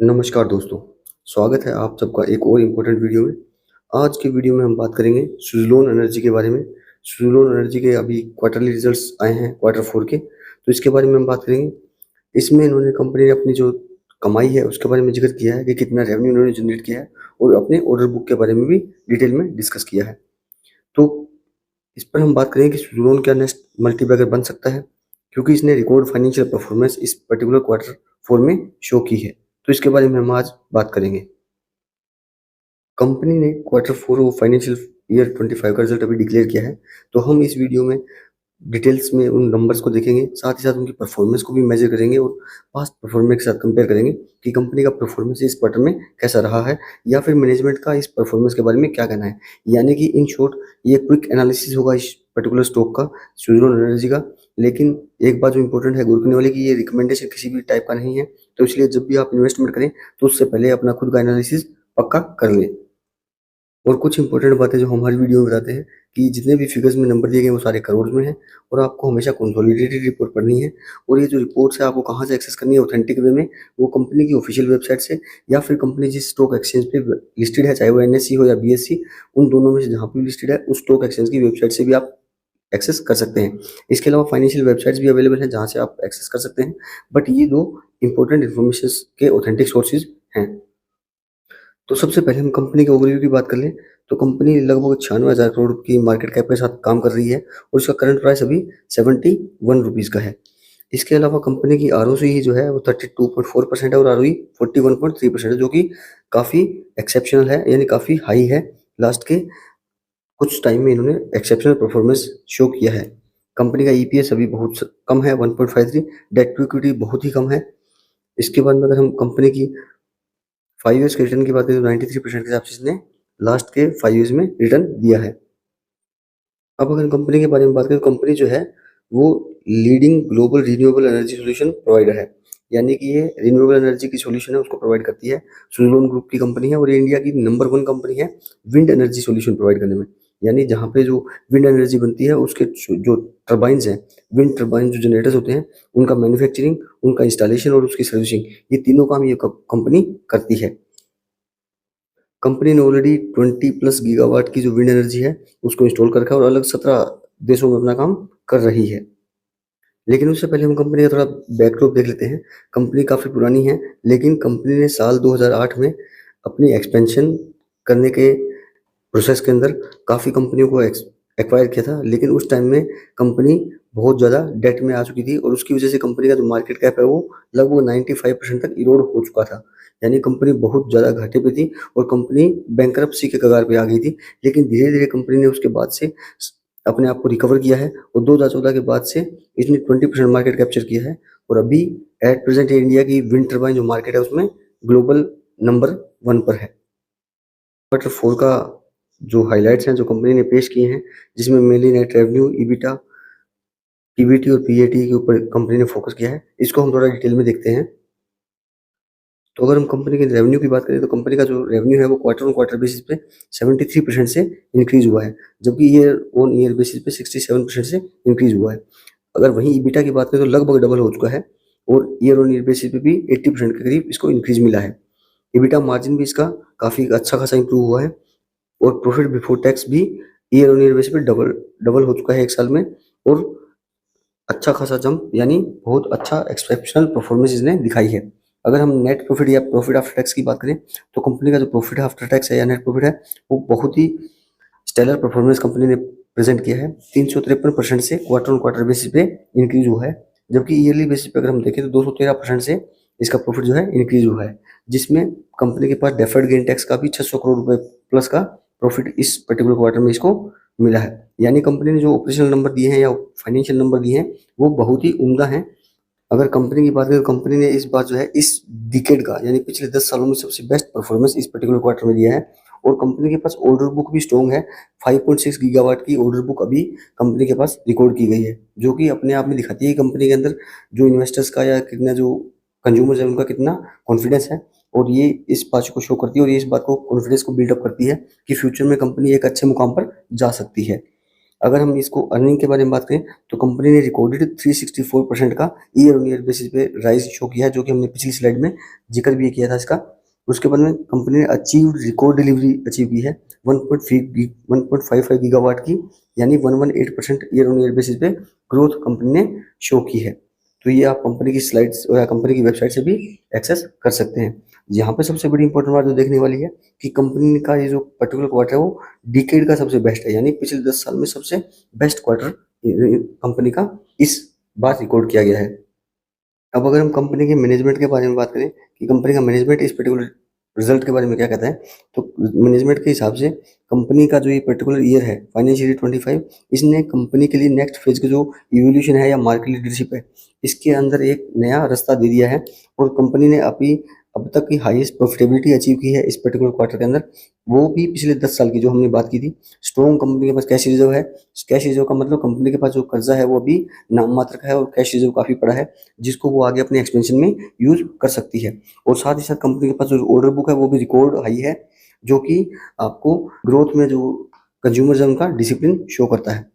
नमस्कार दोस्तों, स्वागत है आप सबका एक और इम्पोर्टेंट वीडियो में। आज के वीडियो में हम बात करेंगे सुज़लोन एनर्जी के बारे में। सुज़लोन एनर्जी के अभी क्वार्टरली रिजल्ट्स आए हैं क्वार्टर 4 के, तो इसके बारे में हम बात करेंगे। इसमें इन्होंने कंपनी ने अपनी जो कमाई है उसके बारे में ज़िक्र किया है कि कितना रेवेन्यू इन्होंने जनरेट किया है और अपने ऑर्डर बुक के बारे में भी डिटेल में डिस्कस किया है। तो इस पर हम बात करेंगे कि सुज़लोन क्या नेक्स्ट मल्टीबैगर बन सकता है, क्योंकि इसने रिकॉर्ड फाइनेंशियल परफॉर्मेंस इस पर्टिकुलर क्वार्टर 4 में शो की है। तो इसके बारे में हम आज बात करेंगे। कंपनी ने क्वार्टर 4 और फाइनेंशियल ईयर 25 का रिजल्ट अभी डिक्लेयर किया है, तो हम इस वीडियो में डिटेल्स में उन नंबर्स को देखेंगे, साथ ही साथ उनकी परफॉर्मेंस को भी मेजर करेंगे और पास्ट परफॉर्मेंस के साथ कंपेयर करेंगे कि कंपनी का परफॉर्मेंस इस क्वार्टर में कैसा रहा है या फिर मैनेजमेंट का इस परफॉर्मेंस के बारे में क्या कहना है। यानी कि इन शॉर्ट ये क्विक एनालिसिस होगा इस पर्टिकुलर स्टॉक का, सुज़लोन एनर्जी का। लेकिन एक बात जो इंपॉर्टेंट है गौर करने वाली कि ये रिकमेंडेशन किसी भी टाइप का नहीं है, तो इसलिए जब भी आप इन्वेस्टमेंट करें तो उससे पहले अपना खुद का एनालिसिस पक्का कर लें। और कुछ इंपॉर्टेंट बातें जो हम हर वीडियो में बताते हैं कि जितने भी फिगर्स में नंबर दिए गए वो सारे करोड़ में हैं और आपको हमेशा कंसोलिडेटेड रिपोर्ट पढ़नी है। और ये जो रिपोर्ट्स है आपको कहाँ से एक्सेस करनी है ऑथेंटिक वे में, वो कंपनी की ऑफिशियल वेबसाइट से या फिर कंपनी जिस स्टॉक एक्सचेंज पे लिस्टेड है, चाहे वो एनएससी हो या बीएससी, उन दोनों में से जहाँ पे लिस्टेड है उस स्टॉक एक्सचेंज की वेबसाइट से भी आप एक्सेस कर सकते हैं। इसके अलावा फाइनेंशियल वेबसाइट्स भी अवेलेबल हैं जहाँ से आप एक्सेस कर सकते हैं, बट ये दो इंपॉर्टेंट इन्फॉर्मेशन के ऑथेंटिक सोर्सेज हैं। तो सबसे पहले हम कंपनी के ओवरव्यू की बात कर लें तो कंपनी लगभग 96,000 करोड़ की मार्केट कैप के साथ काम कर रही है और उसका करंट प्राइस अभी 71 रुपीज़ का है। इसके अलावा कंपनी की आरओसी जो है वो 32.4% है और आरओई 41.3% है, जो कि काफ़ी एक्सेप्शनल है, यानी काफ़ी हाई है। लास्ट के कुछ टाइम में इन्होंने एक्सेप्शनल परफॉर्मेंस शो किया है। कंपनी का ईपीएस अभी बहुत कम है 1.53, डेट टू इक्विटी बहुत ही कम है। इसके बाद में अगर हम कंपनी की 5 ईयर्स के रिटर्न की बात करें तो 93% के हिसाब से इसने लास्ट के 5 ईयर्स में रिटर्न दिया है। अब अगर कंपनी के बारे में बात करें तो कंपनी जो है वो leading global renewable energy solution provider है, यानी कि ये रिन्यूएबल एनर्जी की सॉल्यूशन है उसको प्रोवाइड करती है। सुज़लोन ग्रुप की कंपनी है और ये इंडिया की नंबर 1 कंपनी है विंड एनर्जी सॉल्यूशन प्रोवाइड करने में। यानी जहाँ पे जो विंड एनर्जी बनती है उसके जो टर्बाइन्स हैं, विंड टर्बाइन जो जनरेटर्स होते हैं, उनका मैन्युफैक्चरिंग, उनका इंस्टॉलेशन और उसकी सर्विसिंग, ये तीनों काम ये कंपनी करती है। कंपनी ने ऑलरेडी 20+ गीगावाट की जो विंड एनर्जी है उसको इंस्टॉल कर रखा है और अलग 17 देशों में अपना काम कर रही है। लेकिन उससे पहले हम कंपनी का थोड़ा बैकड्रॉप देख लेते हैं। कंपनी काफ़ी पुरानी है, लेकिन कंपनी ने साल 2008 में अपनी एक्सपेंशन करने के प्रोसेस के अंदर काफ़ी कंपनियों को एक्वायर किया था, लेकिन उस टाइम में कंपनी बहुत ज़्यादा डेट में आ चुकी थी और उसकी वजह से कंपनी का जो मार्केट कैप है वो लगभग 95% तक इरोड हो चुका था। यानी कंपनी बहुत ज़्यादा घाटे पे थी और कंपनी बैंकरप्सी के कगार पे आ गई थी। लेकिन धीरे-धीरे कंपनी ने उसके बाद से अपने आप को रिकवर किया है और 2014 के बाद से इसने 20% मार्केट कैप्चर किया है और अभी एट प्रेजेंट इंडिया की विंड टर्बाइन जो मार्केट है उसमें ग्लोबल नंबर 1 पर है। क्वार्टर 4 का जो हाइलाइट्स हैं जो कंपनी ने पेश किए हैं, जिसमें mainly net revenue, EBITDA, PBT और पीएटी के ऊपर कंपनी ने फोकस किया है, इसको हम थोड़ा डिटेल में देखते हैं। तो अगर हम कंपनी के रेवेन्यू की बात करें तो कंपनी का जो रेवेन्यू है वो क्वार्टर ऑन क्वार्टर बेसिस पे 73% से इंक्रीज हुआ है, जबकि ईयर ऑन ईयर बेसिस पे 67% से इंक्रीज हुआ है। अगर वहीं ईबिटा की बात करें तो लगभग डबल हो चुका है और ईयर ऑन ईयर बेसिस पे भी 80% के करीब इसको इंक्रीज मिला है। ईबिटा मार्जिन भी इसका काफ़ी अच्छा खासा इंप्रूव हुआ है और प्रॉफिट बिफोर टैक्स भी ईयर ऑन ईयर बेसिस पे डबल हो चुका है एक साल में और अच्छा खासा जंप, यानी बहुत अच्छा एक्सेप्शनल परफॉर्मेंस इसने दिखाई है। अगर हम नेट प्रॉफिट या प्रॉफिट आफ्टर टैक्स की बात करें तो कंपनी का जो प्रॉफिट आफ्टर टैक्स है या नेट प्रॉफिट है वो बहुत ही स्टेलर परफॉर्मेंस कंपनी ने प्रेजेंट किया है। 353% से क्वार्टर ऑन क्वार्टर बेसिस पे इंक्रीज हुआ है, जबकि ईयरली बेसिस पे अगर हम देखें तो 213% से इसका प्रॉफिट जो है इंक्रीज हुआ है, जिसमें कंपनी के पास डेफर्ड गेन टैक्स का भी 600 करोड़ रुपए प्लस का प्रॉफिट इस पर्टिकुलर क्वार्टर में इसको मिला है। यानी कंपनी ने जो ऑपरेशनल नंबर दिए हैं या फाइनेंशियल नंबर दिए हैं वो बहुत ही उम्दा हैं। अगर कंपनी की बात करें तो कंपनी ने इस बार जो है इस डिकेड का, यानी पिछले 10 सालों में सबसे बेस्ट परफॉर्मेंस इस पर्टिकुलर क्वार्टर में दिया है और कंपनी के पास ऑर्डर बुक भी स्ट्रॉन्ग है। 5.6 गीगावाट की ऑर्डर बुक अभी कंपनी के पास रिकॉर्ड की गई है, जो कि अपने आप में दिखाती है कि कंपनी के अंदर जो इन्वेस्टर्स का या कितना जो कंज्यूमर्स है उनका कितना कॉन्फिडेंस है। और ये इस बात को शो करती है और ये इस बात को कॉन्फिडेंस को बिल्डअप करती है कि फ्यूचर में कंपनी एक अच्छे मुकाम पर जा सकती है। अगर हम इसको अर्निंग के बारे में बात करें तो कंपनी ने रिकॉर्डेड 364% का ईयर ऑन ईयर बेसिस पे राइज शो किया है, जो कि हमने पिछली स्लाइड में जिक्र भी किया था इसका। उसके बाद में कंपनी ने अचीव रिकॉर्ड डिलीवरी अचीव की है 1.55 गीगावाट की, यानी 118% ईयर ऑन ईयर बेसिस पे ग्रोथ कंपनी ने शो की है। तो ये आप कंपनी की स्लाइड्स या कंपनी की वेबसाइट से भी एक्सेस कर सकते हैं। यहाँ पे सबसे बड़ी इंपॉर्टेंट बात जो देखने वाली है कि कंपनी का ये जो पर्टिकुलर क्वार्टर है वो डिकेड का सबसे बेस्ट है, यानी पिछले 10 साल में सबसे बेस्ट क्वार्टर कंपनी का इस बार रिकॉर्ड किया गया है। अब अगर हम कंपनी के मैनेजमेंट के बारे में बात करें कि कंपनी का मैनेजमेंट इस पर्टिकुलर रिजल्ट के बारे में क्या कहता है, तो मैनेजमेंट के हिसाब से कंपनी का जो ये पर्टिकुलर ईयर है फाइनेंशियल ईयर 25, इसने कंपनी के लिए नेक्स्ट फेज का जो इवोल्यूशन है या मार्केट लीडरशिप है, इसके अंदर एक नया रास्ता दे दिया है। और कंपनी ने अभी अब तक की हाईएस्ट प्रॉफिटेबिलिटी अचीव की है इस पर्टिकुलर क्वार्टर के अंदर, वो भी पिछले 10 साल की जो हमने बात की थी। स्ट्रॉन्ग कंपनी के पास कैश रिजर्व है। कैश रिजर्व का मतलब कंपनी के पास जो कर्जा है वो अभी नाम मात्र का है और कैश रिजर्व काफ़ी बड़ा है, जिसको वो आगे अपने एक्सपेंशन में यूज कर सकती है। और साथ ही साथ कंपनी के पास जो ऑर्डर बुक है वो भी रिकॉर्ड हाई है, जो कि आपको ग्रोथ में जो कंज्यूमर है उनका डिसिप्लिन शो करता है।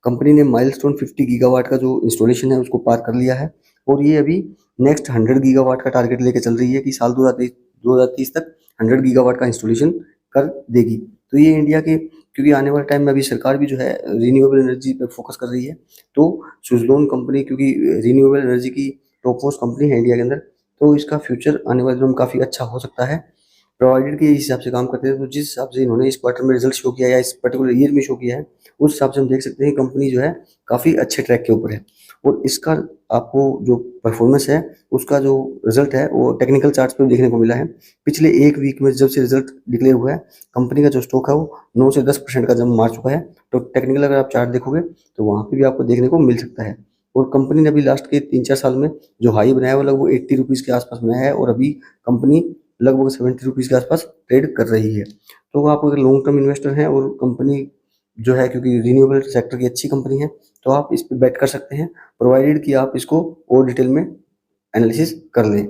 कंपनी ने माइलस्टोन 50 गीगावाट का जो इंस्टॉलेशन है उसको पार कर लिया है, और ये अभी नेक्स्ट 100 गीगावाट का टारगेट लेके चल रही है कि साल 2030 तक 100 गीगावाट का इंस्टॉलेशन कर देगी। तो ये इंडिया के, क्योंकि आने वाले टाइम में अभी सरकार भी जो है रिन्यूएबल एनर्जी पे फोकस कर रही है, तो सुजलोन कंपनी क्योंकि रिन्यूएबल एनर्जी की टॉप मोस्ट कंपनी है इंडिया के अंदर, तो इसका फ्यूचर आने वाले दिनों में काफ़ी अच्छा हो सकता है। प्रोवाइडेड के हिसाब से काम करते हैं, तो जिस हिसाब से इन्होंने इस क्वार्टर में रिजल्ट शो किया या इस पर्टिकुलर ईयर में शो किया है, उस हिसाब से हम देख सकते हैं कंपनी जो है काफ़ी अच्छे ट्रैक के ऊपर है। और इसका आपको जो परफॉर्मेंस है उसका जो रिजल्ट है वो टेक्निकल चार्ट्स पे देखने को मिला है। पिछले एक वीक में जब से रिजल्ट डिक्लेयर हुआ है, कंपनी का जो स्टॉक है वो 9 से 10% का जंप मार चुका है। तो टेक्निकल अगर आप चार्ट देखोगे तो वहाँ पे भी आपको देखने को मिल सकता है। और कंपनी ने अभी लास्ट के 3-4 साल में जो हाई बनाया है वो लगभग 80 रुपीज़ के आसपास बनाया है, और अभी कंपनी लगभग 70 रुपीज़ के आसपास ट्रेड कर रही है। तो आप अगर लॉन्ग टर्म इन्वेस्टर हैं और कंपनी जो है क्योंकि रिन्यूएबल सेक्टर की अच्छी कंपनी है, तो आप इस पे बेट कर सकते हैं, प्रोवाइडेड कि आप इसको और डिटेल में एनालिसिस कर लें।